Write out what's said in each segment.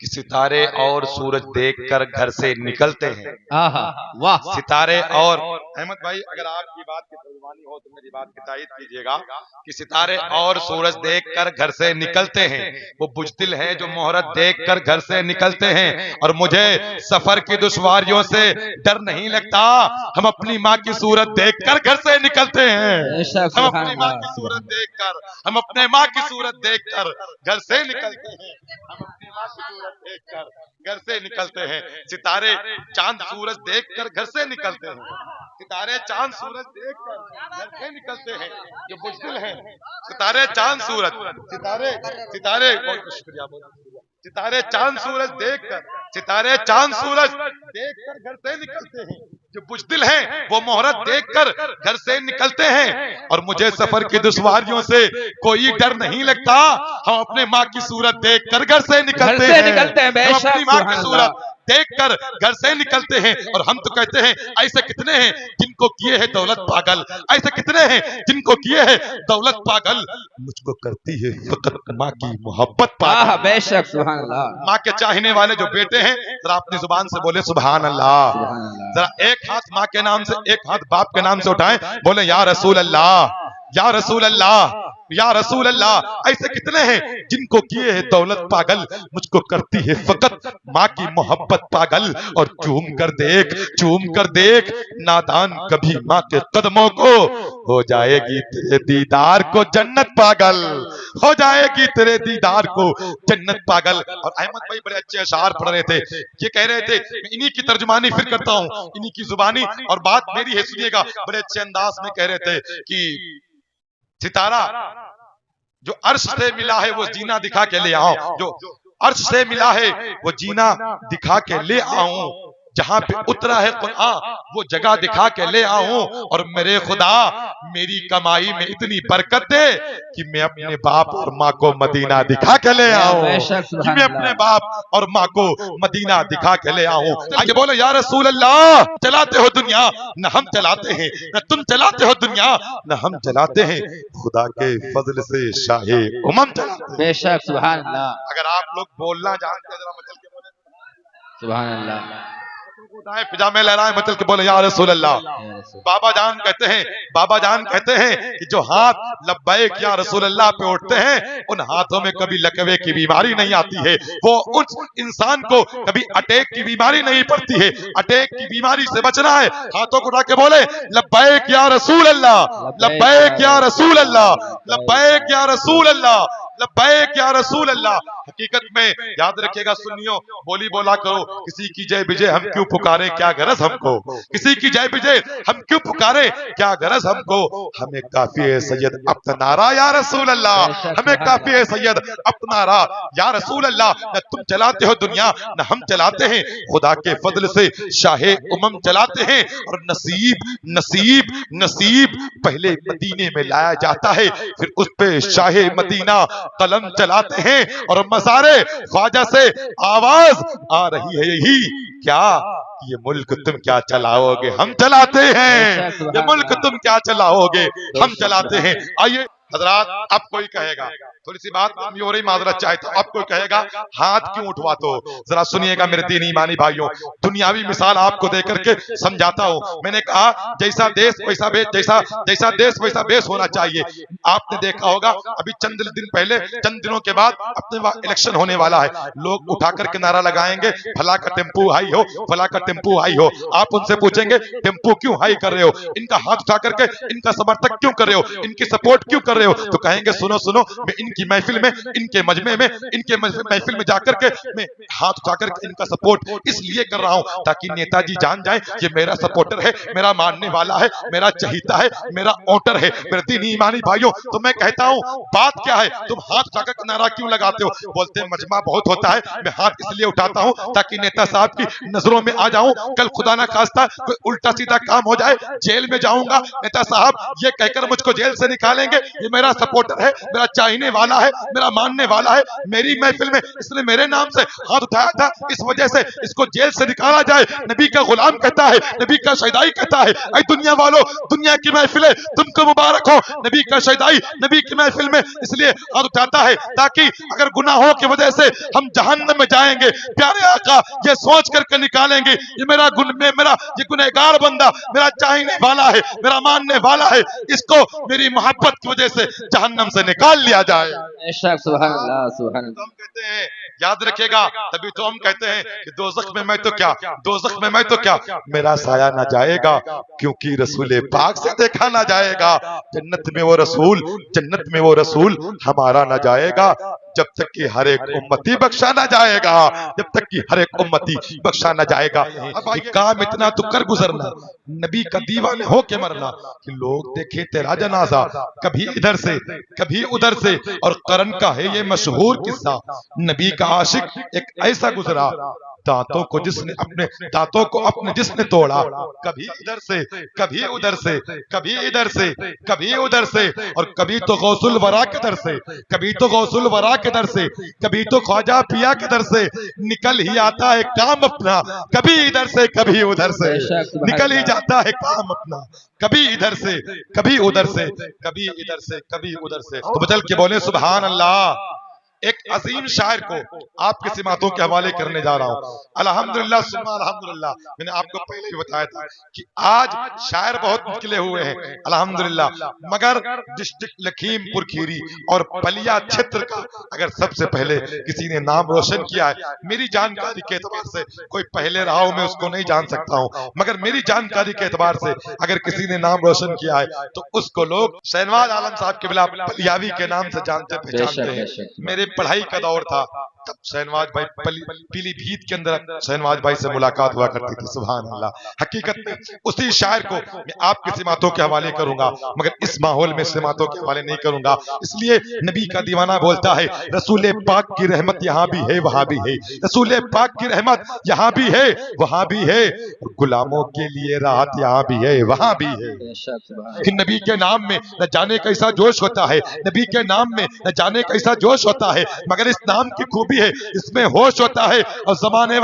कि सितारे और सूरज देखकर घर से निकलते हैं। वाह। सितारे और अहमद भाई, अगर आपकी बात की तर्जुमानी हो तो मेरी बात की तायीद कीजिएगा कि सितारे और सूरज देखकर घर से निकलते हैं। वो बुज़दिल हैं जो मोहरत देखकर घर से निकलते हैं। और मुझे सफर की दुश्वारियों से डर नहीं लगता, हम अपनी माँ की सूरत देखकर घर से निकलते हैं। हम अपनी माँ की सूरत देखकर, हम अपने माँ की सूरत देखकर घर से निकलते हैं। हम अपनी माँ की सूरत देखकर घर से निकलते हैं। सितारे चांद सूरज देखकर घर से निकलते हैं। सितारे चांद सूरज देखकर घर से निकलते हैं। ये बुज़दिल हैं। सितारे चांद सूरज, सितारे सितारे बहुत शुक्रिया, सितारे चांद सूरज देखकर, सितारे चांद सूरज देखकर घर से निकलते हैं। जो बुज़दिल हैं वो मोहरत देखकर घर से निकलते हैं। और मुझे सफर की दुश्वारियों से कोई डर नहीं लगता, हम अपने माँ की सूरत देखकर घर से निकलते हैं। हम अपनी माँ की सूरत देखकर घर से निकलते हैं। और हम तो कहते हैं ऐसे कितने हैं जिनको किए है दौलत पागल, ऐसे कितने हैं जिनको किए है दौलत पागल, मुझको करती है फकत माँ की मोहब्बत पागल। बेशक सुभान अल्लाह। माँ के चाहने वाले जो बेटे हैं, जरा अपनी जुबान से बोले सुभान अल्लाह। जरा एक हाथ माँ के नाम से, एक हाथ बाप के नाम से उठाएं, बोले या रसूल अल्लाह, या रसूल अल्लाह, या रसूल अल्लाह। ऐसे कितने हैं जिनको किए है दौलत पागल, मुझको करती है फकत माँ की मोहब्बत पागल। और चूम कर देख, चूम कर देख, नादान कभी माँ के कदमों को, हो जाएगी तेरे दीदार को जन्नत पागल, हो जाएगी तेरे दीदार को जन्नत पागल। और अहमद भाई बड़े अच्छे अशार पढ़ रहे थे, ये कह रहे थे, मैं इन्हीं की तर्जुमानी फिर करता हूँ, इन्हीं की जुबानी, और बात मेरी है, सुनिएगा। बड़े अच्छे अंदाज में कह रहे थे कि सितारा जो अर्श से मिला है वो जीना दिखा के ले आओ, जो अर्श से मिला है वो जीना दिखा के ले आऊं, जहां पे उतरा है कुरान वो जगह दिखा के ले आऊं। और मेरे खुदा मेरी कमाई में इतनी बरकत दे कि मैं अपने बाप और माँ को मदीना दिखा के ले आऊं, कि मैं अपने बाप और माँ को मदीना दिखा के ले आऊं। आगे बोलो या रसूल अल्लाह। चलाते हो दुनिया न हम चलाते हैं, न तुम चलाते हो दुनिया न हम चलाते हैं, खुदा के फजल से शाहे उमम चलाते हैं। बेशक सुभान अल्लाह। अगर आप लोग बोलना जानते हैं, जरा मचल के बोले सुभान अल्लाह। पिजामे लहराए मचल के बोले या रसूल अल्लाह। बाबा जान कहते हैं, बाबा जान कहते हैं कि जो हाथ लब्बैक या रसूल अल्लाह पे उठते हैं, उन हाथों में कभी लकवे की बीमारी नहीं आती है। वो उस इंसान को कभी अटैक की बीमारी नहीं पड़ती है। अटैक की बीमारी से बचना है, हाथों को उठा के बोले लब्बैक या रसूल अल्लाह, लब्बैक या रसूल अल्लाह, लब्बैक या रसूल अल्लाह, लब्बैक या रसूल अल्लाह। हकीकत में याद रखिएगा सुन्नियों, बोली बोला करो, किसी की जय विजय हम क्यों पुकारे, क्या गरज हमको, किसी की जय विजय हम क्यों पुकारे, क्या गरज हमको, हमें काफी है सैयद अपना नारा या रसूल अल्लाह, हमें काफी है सैयद अपना नारा या रसूल अल्लाह। न तुम चलाते हो दुनिया न हम चलाते हैं, खुदा के फजल से शाहे उमम चलाते हैं। और नसीब नसीब नसीब पहले मदीने में लाया जाता है, फिर उस पे शाहे मदीना कलम चलाते हैं। और मज़ारे ख्वाजा से आवाज आ रही है यही, क्या ये मुल्क तुम क्या चलाओगे, हम चलाते हैं, ये मुल्क तुम क्या चलाओगे, हम चलाते हैं। आइए हजरात, अब कोई कहेगा, थोड़ी सी बात लंबी हो रही, माजरत चाहता हूं, अब कोई कहेगा हाथ क्यों उठवाते हो। जरा सुनिएगा मेरे दीनी ईमानी भाइयों, दुनियावी मिसाल आपको देकर के समझाता हूं। मैंने कहा जैसा देश वैसा भेष, जैसा जैसा देश वैसा भेष होना चाहिए। आपने देखा होगा अभी चंद दिन पहले, चंद दिनों के बाद अपने इलेक्शन होने वाला है, लोग उठा करके नारा लगाएंगे फला का टेम्पू हाई हो, फला का टेम्पू हाई हो। आप उनसे पूछेंगे टेम्पू क्यों हाई कर रहे हो, इनका हाथ उठा करके इनका समर्थक क्यों कर रहे हो, इनकी सपोर्ट क्यों कर रहे हो, तो कहेंगे सुनो सुनो, मैं इनकी महफिल में, इनके मजमे में, इनके महफिल में जाकर के मैं हाथ उठाकर के इनका सपोर्ट इसलिए कर रहा हूं ताकि नेताजी जान जाए ये मेरा सपोर्टर है, मेरा मानने वाला है, मेरा चहीता है, मेरा वोटर है। मेरे दीनी ईमानी भाइयों, तो मैं कहता हूं बात क्या है, तुम हाथ उठाकर के नारा क्यों लगाते हो। बोलते हैं मजमा बहुत होता है, मैं हाथ इसलिए उठाता हूं ताकि नेता साहब की नजरों में आ जाऊं, कल खुदा ना खास्ता कोई उल्टा सीधा काम हो जाए, जेल में जाऊंगा, नेता साहब ये कहकर मुझको जेल से निकालेंगे ये मेरा सपोर्टर है, मेरा चाहने वाला वाला है, मेरा मानने वाला है, मेरी महफिल में इसने मेरे नाम से हाथ उठाया था, इस वजह से इसको जेल से निकाला जाए। नबी का गुलाम कहता है, नबी का शहीदाई कहता है, ऐ दुनिया वालों, दुनिया की महफिल तुमको मुबारक हो, नबी का शहीदाई नबी की महफिल में इसलिए हाथ उठाता है ताकि अगर गुनाहों की वजह से हम जहन्नम में जाएंगे, प्यारे आका ये सोच करके निकालेंगे, ये मेरा ये गुनहगार बंदा मेरा चाहने वाला है, मेरा मानने वाला है, इसको मेरी मोहब्बत की वजह से जहन्नम से निकाल लिया जाए। सुभान अल्लाह, सुभान अल्लाह। तो हम कहते हैं, याद रखिएगा, तभी तो हम कहते हैं कि दोज़ख में मैं तो क्या, दोज़ख में मैं तो क्या, मेरा साया ना जाएगा क्योंकि रसूल पाक से देखा ना जाएगा। जन्नत में वो रसूल, जन्नत में वो रसूल हमारा ना जाएगा जब तक कि हर एक उम्मती बख्शा ना जाएगा, जब तक कि हर एक उम्मती बख्शा ना जाएगा। अब काम इतना तो कर गुजरना, नबी का दीवाने हो के मरना कि लोग देखे तेरा जनाजा, कभी इधर से कभी उधर से। और करन का है ये मशहूर किस्सा, नबी का आशिक एक ऐसा गुजरा, दांतों को जिसने अपने जिसने तोड़ा, कभी इधर से कभी उधर से, कभी इधर से कभी उधर से, और कभी तो गौसुल वरा के दर से, कभी तो गौसुल वरा के दर से, कभी तो ख्वाजा पिया के दर से निकल ही आता है काम अपना, कभी इधर से कभी उधर से निकल ही जाता है काम अपना, कभी इधर से कभी उधर से, कभी इधर से कभी उधर से। तो बदल के बोले सुभान अल्लाह। एक अजीम शायर को आपके सिमातों के हवाले करने जा रहा हूँ। अल्हम्दुलिल्लाह सुम्मा अल्हम्दुलिल्लाह। मैंने आपको पहले ही बताया था कि आज शायर बहुत निकले हुए हैं अल्हम्दुलिल्लाह, मगर डिस्ट्रिक्ट लखीमपुर खीरी और बलिया क्षेत्र का अगर सबसे पहले किसी ने नाम रोशन किया है, मेरी जानकारी के एतबार से कोई पहले रहा हो मैं उसको नहीं जान सकता हूँ, मगर मेरी जानकारी के एतबार से अगर किसी ने नाम रोशन किया है तो उसको लोग शहनवाज आलम साहब के बिला बलियावी के नाम से जानते पहचानते हैं। मेरे पढ़ाई का दौर था तब शहनवाज भाई पीलीभीत के अंदर शहनवाज भाई से मुलाकात हुआ करती थी। सुभान अल्लाह। हकीकत में उसी शायर को मैं आपके सिमातों के हवाले करूंगा, मगर इस माहौल में सिमातों के हवाले नहीं करूंगा, इसलिए नबी का दीवाना बोलता है रसूल पाक की रहमत यहाँ भी है वहां भी है, रसूल पाक की रहमत यहाँ भी है वहां भी है, गुलामों के लिए राहत यहाँ भी है वहां भी है। कि नबी के नाम में न जाने कैसा जोश होता है, नबी के नाम में न जाने कैसा जोश होता है, मगर इस नाम की खूबी है इसमें होश होता है। और जमाने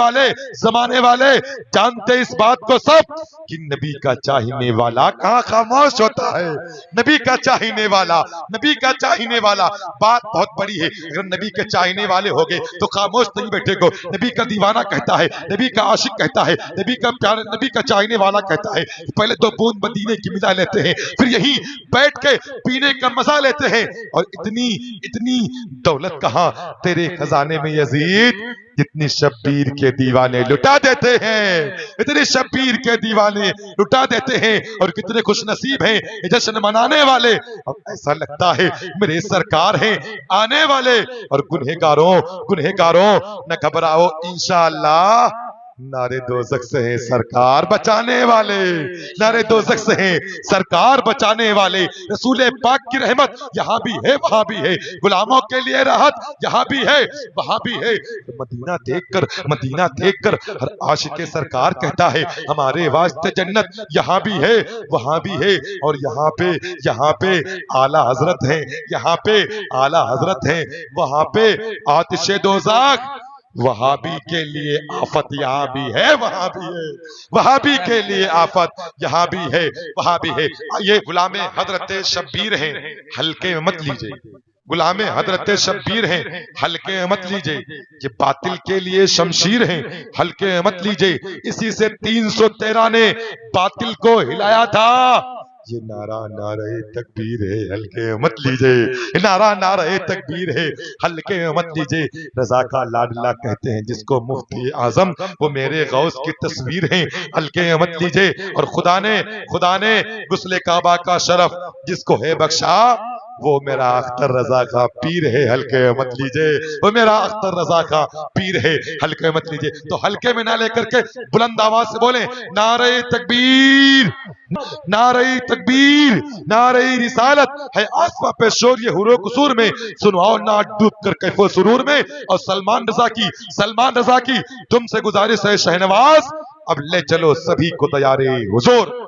वाले जानते इस बात को सब कि नबी का चाहने वाला कहाँ खामोश होता है। नबी का चाहने वाला, नबी का चाहने वाला बात बहुत बड़ी है। अगर नबी के चाहने वाले हो गए तो खामोश नहीं बैठे को। नबी का दीवाना कहता है, नबी का आशिक कहता है, नबी का प्यार, नबी का चाहने वाला कहता है, पहले तो बूंद मदीने की मिला लेते हैं, फिर यहीं बैठ के पीने का मजा लेते हैं। और इतनी दौलत कहाँ तेरे खजाने में यजीद, जितनी शब्बीर के दीवाने लुटा देते हैं, इतने शब्बीर के दीवाने लुटा देते हैं। और कितने खुश नसीब हैं जश्न मनाने वाले। अब ऐसा लगता है मेरे सरकार हैं आने वाले। और गुनहगारों न घबराओ इंशाअल्लाह, नारे दोज़ख से है सरकार बचाने वाले, नारे दोज़ख से है सरकार बचाने वाले। रसूल पाक की रहमत यहाँ भी है वहां भी है, गुलामों के लिए राहत यहाँ भी है वहां भी है। मदीना देखकर हर आशिक सरकार कहता है हमारे वास्ते जन्नत यहाँ भी है वहां भी है। और यहाँ पे आला हजरत है, यहाँ पे आला हजरत है, वहां पे आतिशे दोज़ख, वहाबी के लिए आफत यहाँ भी है वहां भी है, वहाबी के लिए आफत यहाँ भी है वहां भी है। ये गुलामे हजरत शब्बीर हैं, हल्के में मत लीजिए, गुलामे हजरत शब्बीर हैं, हल्के में मत लीजिए। ये बातिल के लिए शमशीर हैं, हल्के में मत लीजिए। इसी से 313 ने बातिल को हिलाया था। ये नारा नारे तकबीर है, हल्के में मत लीजिए, नारा नारे तकबीर है, हल्के में मत लीजिए। रजा का लाडला कहते हैं जिसको मुफ्ती आजम, वो मेरे गौस की तस्वीर है, हल्के में मत लीजिए। और खुदा ने गुस्ले काबा का शरफ जिसको है बख्शा, वो मेरा अख्तर रजा का पीर है, हल्के में मत लीजिए। वो मेरा अख्तर रजा का पीर है, हल्के में मत लीजिए। तो हल्के में ना लेकर के बुलंद आवाज से बोले नारे तकबीर, नारे तकबीर, नारे रिसालत है। आसमां पे शोर ये हुरो कुसूर में, सुनवाओ ना डूब कर कैफो सुरूर में। और सलमान रजा की तुमसे गुजारिश है शहनवाज, अब ले चलो सभी को तैयारे हुजूर।